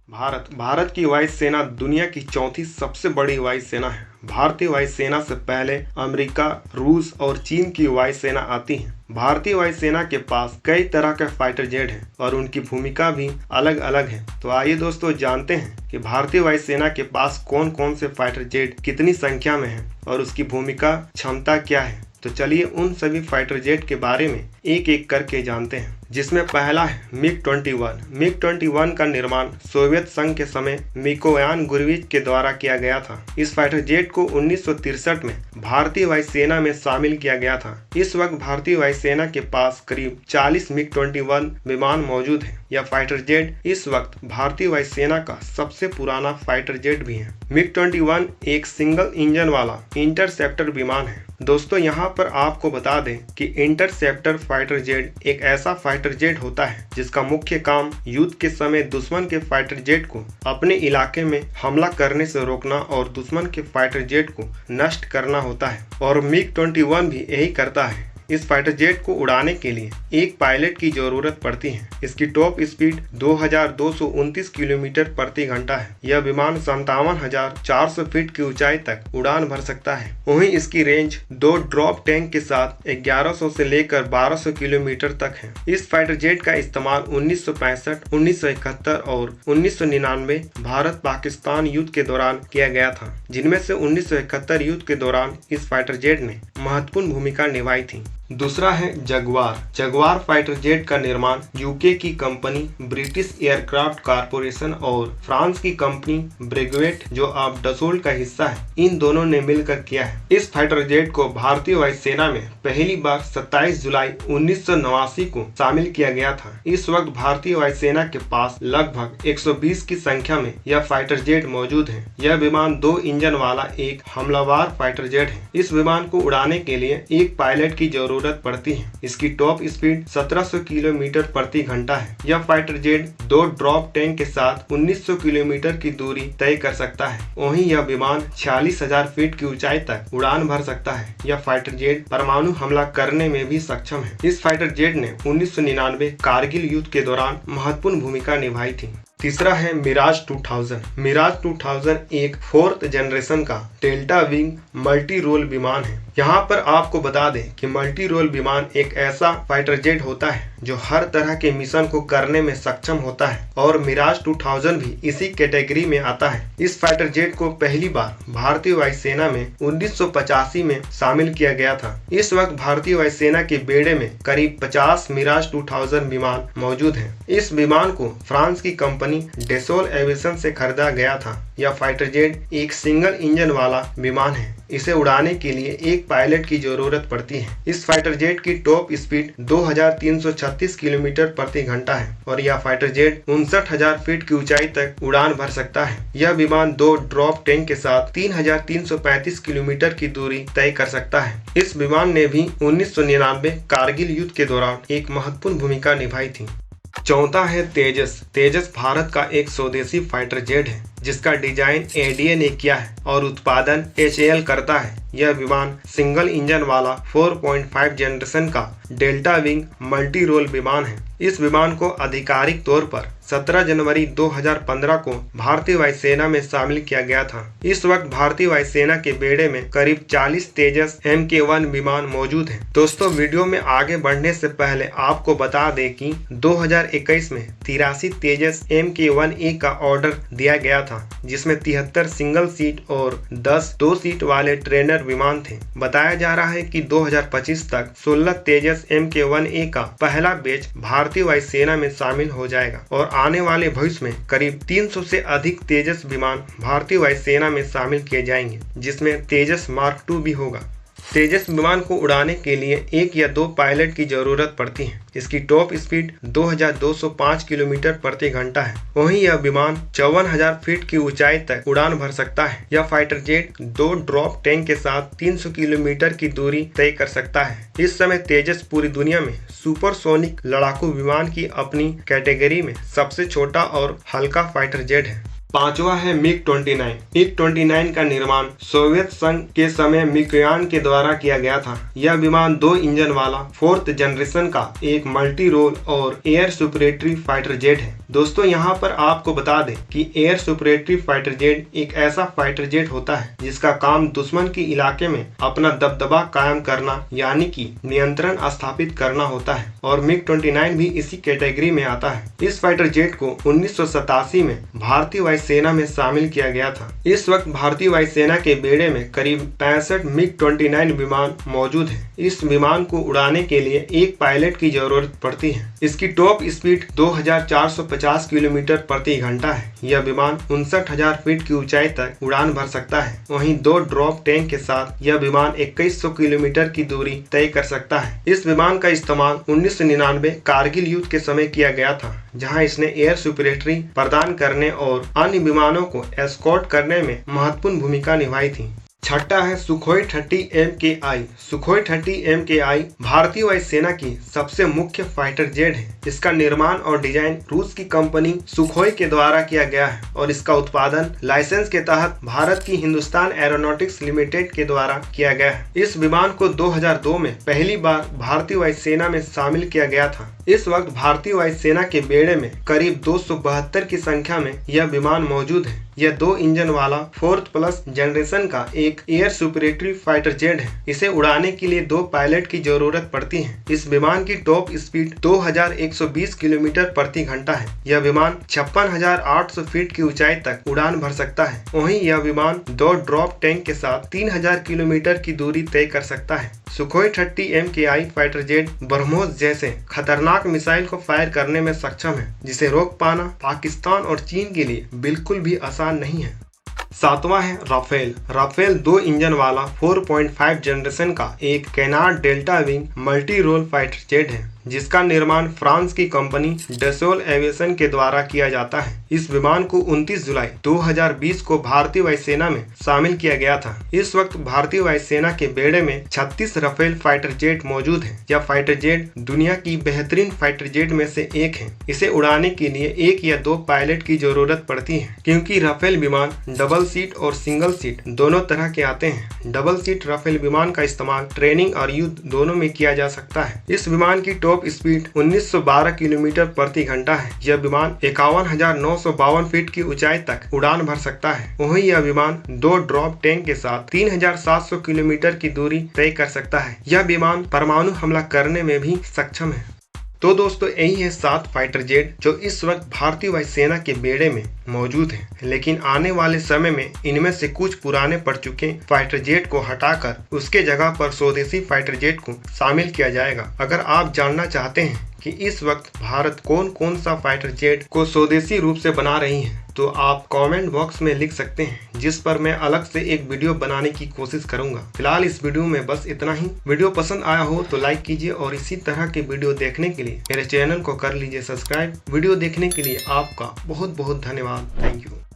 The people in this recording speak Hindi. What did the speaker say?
भारत की वायुसेना दुनिया की चौथी सबसे बड़ी वायुसेना है। भारतीय वायुसेना से पहले अमेरिका, रूस और चीन की वायुसेना आती है। भारतीय वायुसेना के पास कई तरह के फाइटर जेट हैं और उनकी भूमिका भी अलग अलग है। तो आइए दोस्तों जानते हैं कि भारतीय वायुसेना के पास कौन कौन से फाइटर जेट कितनी संख्या में है और उसकी भूमिका क्षमता क्या है। तो चलिए उन सभी फाइटर जेट के बारे में एक एक करके जानते हैं, जिसमें पहला है मिग-21। मिग-21 का निर्माण सोवियत संघ के समय मिकोयान गुरविच के द्वारा किया गया था। इस फाइटर जेट को 1963 में भारतीय वायुसेना में शामिल किया गया था। इस वक्त भारतीय वायुसेना के पास करीब 40 मिग-21 विमान मौजूद हैं। यह फाइटर जेट इस वक्त भारतीय वायुसेना का सबसे पुराना फाइटर जेट भी है। मिग-21 एक सिंगल इंजन वाला इंटरसेप्टर विमान है। दोस्तों यहाँ पर आपको बता दें कि इंटरसेप्टर फाइटर जेट एक ऐसा फाइटर जेट होता है जिसका मुख्य काम युद्ध के समय दुश्मन के फाइटर जेट को अपने इलाके में हमला करने से रोकना और दुश्मन के फाइटर जेट को नष्ट करना होता है, और मिग-21 भी यही करता है। इस फाइटर जेट को उड़ाने के लिए एक पायलट की जरूरत पड़ती है। इसकी टॉप स्पीड 2229 किलोमीटर प्रति घंटा है। यह विमान 57,400 फीट की ऊंचाई तक उड़ान भर सकता है। वहीं इसकी रेंज 2 ड्रॉप टैंक के साथ 1100 से लेकर 1200 किलोमीटर तक है। इस फाइटर जेट का इस्तेमाल 1965, 1971 और 1999 भारत पाकिस्तान युद्ध के दौरान किया गया था, जिनमें से 1971 युद्ध के दौरान इस फाइटर जेट ने महत्वपूर्ण भूमिका निभाई थी। दूसरा है जगुआर। जगुआर फाइटर जेट का निर्माण यूके की कंपनी ब्रिटिश एयरक्राफ्ट कारपोरेशन और फ्रांस की कंपनी ब्रिगवेट, जो अब डसोल्ट का हिस्सा है, इन दोनों ने मिलकर किया है। इस फाइटर जेट को भारतीय वायुसेना में पहली बार 27 जुलाई 1989 को शामिल किया गया था। इस वक्त भारतीय वायुसेना के पास लगभग 120 की संख्या में यह फाइटर जेट मौजूद है। यह विमान 2 इंजन वाला एक हमलावर फाइटर जेट है। इस विमान को उड़ाने के लिए एक पायलट की जरूरत पड़ती है। इसकी टॉप स्पीड 1700 किलोमीटर प्रति घंटा है। यह फाइटर जेट 2 ड्रॉप टैंक के साथ 1900 किलोमीटर की दूरी तय कर सकता है। वहीं यह विमान 46,000 फीट की ऊंचाई तक उड़ान भर सकता है। यह फाइटर जेट परमाणु हमला करने में भी सक्षम है। इस फाइटर जेट ने 1999 कारगिल युद्ध के दौरान महत्वपूर्ण भूमिका निभाई थी। तीसरा है मिराज 2000। मिराज 2000 एक 4th जनरेशन का डेल्टा विंग मल्टी रोल विमान है। यहाँ पर आपको बता दें कि मल्टी रोल विमान एक ऐसा फाइटर जेट होता है जो हर तरह के मिशन को करने में सक्षम होता है, और मिराज 2000 भी इसी कैटेगरी में आता है। इस फाइटर जेट को पहली बार भारतीय वायुसेना में 1985 में शामिल किया गया था। इस वक्त भारतीय वायुसेना के बेड़े में करीब 50 मिराज 2000 विमान मौजूद हैं। इस विमान को फ्रांस की कंपनी डेसोल एविएशन से खरीदा गया था। यह फाइटर जेट एक सिंगल इंजन वाला विमान है। इसे उड़ाने के लिए एक पायलट की जरूरत पड़ती है। इस फाइटर जेट की टॉप स्पीड 2336 किलोमीटर प्रति घंटा है, और यह फाइटर जेट 59,000 फीट की ऊंचाई तक उड़ान भर सकता है। यह विमान 2 ड्रॉप टैंक के साथ 3335 किलोमीटर की दूरी तय कर सकता है। इस विमान ने भी 1999 कारगिल युद्ध के दौरान एक महत्वपूर्ण भूमिका निभाई थी। चौथा है तेजस। तेजस भारत का एक स्वदेशी फाइटर जेट है जिसका डिजाइन एडीए ने किया है और उत्पादन एचएएल करता है। यह विमान सिंगल इंजन वाला 4.5 जनरेशन का डेल्टा विंग मल्टी रोल विमान है। इस विमान को आधिकारिक तौर पर 17 जनवरी 2015 को भारतीय वायुसेना में शामिल किया गया था। इस वक्त भारतीय वायुसेना के बेड़े में करीब 40 तेजस MK1 विमान मौजूद हैं। दोस्तों वीडियो में आगे बढ़ने से पहले आपको बता दें कि 2021 में 83 तेजस MK1A का ऑर्डर दिया गया था, जिसमें 73 सिंगल सीट और 10 2 सीट वाले ट्रेनर विमान थे। बताया जा रहा है कि 2025 तक 16 तेजस MK1A का पहला बैच भारतीय वायुसेना में शामिल हो जाएगा, और आने वाले भविष्य में करीब 300 से अधिक तेजस विमान भारतीय वायुसेना में शामिल किए जाएंगे, जिसमें तेजस मार्क 2 भी होगा। तेजस विमान को उड़ाने के लिए 1 या 2 पायलट की जरूरत पड़ती है। इसकी टॉप स्पीड 2205 किलोमीटर प्रति घंटा है। वहीं यह विमान 54,000 फीट की ऊंचाई तक उड़ान भर सकता है। यह फाइटर जेट 2 ड्रॉप टैंक के साथ 300 किलोमीटर की दूरी तय कर सकता है। इस समय तेजस पूरी दुनिया में सुपरसोनिक लड़ाकू विमान की अपनी कैटेगरी में सबसे छोटा और हल्का फाइटर जेट है। पांचवा है मिग-29। मिग-29 का निर्माण सोवियत संघ के समय मिगयान के द्वारा किया गया था। यह विमान 2 इंजन वाला 4th जनरेशन का एक मल्टी रोल और एयर सुपरेटरी फाइटर जेट है। दोस्तों यहाँ पर आपको बता दें कि एयर सुपरेटरी फाइटर जेट एक ऐसा फाइटर जेट होता है जिसका काम दुश्मन के इलाके में अपना दबदबा कायम करना यानी कि नियंत्रण स्थापित करना होता है और मिग-29 भी इसी कैटेगरी में आता है। इस फाइटर जेट को 1987 में भारतीय वायुसेना में शामिल किया गया था। इस वक्त भारतीय वायुसेना के बेड़े में करीब 65 मिग-29 विमान मौजूद है। इस विमान को उड़ाने के लिए एक पायलट की जरूरत पड़ती है। इसकी टॉप स्पीड 2450 किलोमीटर प्रति घंटा है। यह विमान 59,000 फीट की ऊंचाई तक उड़ान भर सकता है। वहीं 2 ड्रॉप टैंक के साथ यह विमान 2100 किलोमीटर की दूरी तय कर सकता है। इस विमान का इस्तेमाल 1999 कारगिल युद्ध के समय किया गया था, जहां इसने एयर सुपरेटरी प्रदान करने और अन्य विमानों को एस्कॉर्ट करने में महत्वपूर्ण भूमिका निभाई थी। छठा है सुखोई 30 MKI। सुखोई 30 MKI भारतीय वायुसेना की सबसे मुख्य फाइटर जेट है। इसका निर्माण और डिजाइन रूस की कंपनी सुखोई के द्वारा किया गया है और इसका उत्पादन लाइसेंस के तहत भारत की हिंदुस्तान एरोनॉटिक्स लिमिटेड के द्वारा किया गया है। इस विमान को 2002 में पहली बार भारतीय वायुसेना में शामिल किया गया था। इस वक्त भारतीय वायुसेना के बेड़े में करीब 272 की संख्या में यह विमान मौजूद है। यह 2 इंजन वाला 4th जनरेशन का एक एयर सुपरेटरी फाइटर जेट है। इसे उड़ाने के लिए 2 पायलट की जरूरत पड़ती है। इस विमान की टॉप स्पीड 2120 किलोमीटर प्रति घंटा है। यह विमान 56,800 फीट की ऊंचाई तक उड़ान भर सकता है। वहीं यह विमान 2 ड्रॉप टैंक के साथ 3000 किलोमीटर की दूरी तय कर सकता है। Sukhoi 30 MKI fighter jet BrahMos जैसे खतरनाक मिसाइल को फायर करने में सक्षम है, जिसे रोक पाना पाकिस्तान और चीन के लिए बिल्कुल भी आसान नहीं है। सातवां है राफेल। राफेल 2 इंजन वाला 4.5 जनरेशन का एक canard delta wing multi role fighter jet है, जिसका निर्माण फ्रांस की कंपनी डसोल एविएशन के द्वारा किया जाता है। इस विमान को 29 जुलाई 2020 को भारतीय वायुसेना में शामिल किया गया था। इस वक्त भारतीय वायुसेना के बेड़े में 36 राफेल फाइटर जेट मौजूद है। यह फाइटर जेट दुनिया की बेहतरीन फाइटर जेट में से एक है। इसे उड़ाने के लिए 1 या 2 पायलट की जरूरत पड़ती है, क्योंकि राफेल विमान डबल सीट और सिंगल सीट दोनों तरह के आते हैं। डबल सीट राफेल विमान का इस्तेमाल ट्रेनिंग और युद्ध दोनों में किया जा सकता है। इस विमान की टॉप स्पीड 1912 किलोमीटर प्रति घंटा है। यह विमान 51,952 फीट की ऊंचाई तक उड़ान भर सकता है। वहीं यह विमान 2 ड्रॉप टैंक के साथ 3700 किलोमीटर की दूरी तय कर सकता है। यह विमान परमाणु हमला करने में भी सक्षम है। तो दोस्तों यही है 7 फाइटर जेट जो इस वक्त भारतीय वायुसेना के बेड़े में मौजूद हैं। लेकिन आने वाले समय में इनमें से कुछ पुराने पड़ चुके फाइटर जेट को हटाकर उसके जगह पर स्वदेशी फाइटर जेट को शामिल किया जाएगा। अगर आप जानना चाहते हैं कि इस वक्त भारत कौन कौन सा फाइटर जेट को स्वदेशी रूप से बना रही है, तो आप कमेंट बॉक्स में लिख सकते हैं, जिस पर मैं अलग से एक वीडियो बनाने की कोशिश करूंगा। फिलहाल इस वीडियो में बस इतना ही। वीडियो पसंद आया हो तो लाइक कीजिए और इसी तरह के वीडियो देखने के लिए मेरे चैनल को कर लीजिए सब्सक्राइब। वीडियो देखने के लिए आपका बहुत बहुत धन्यवाद। Thank you.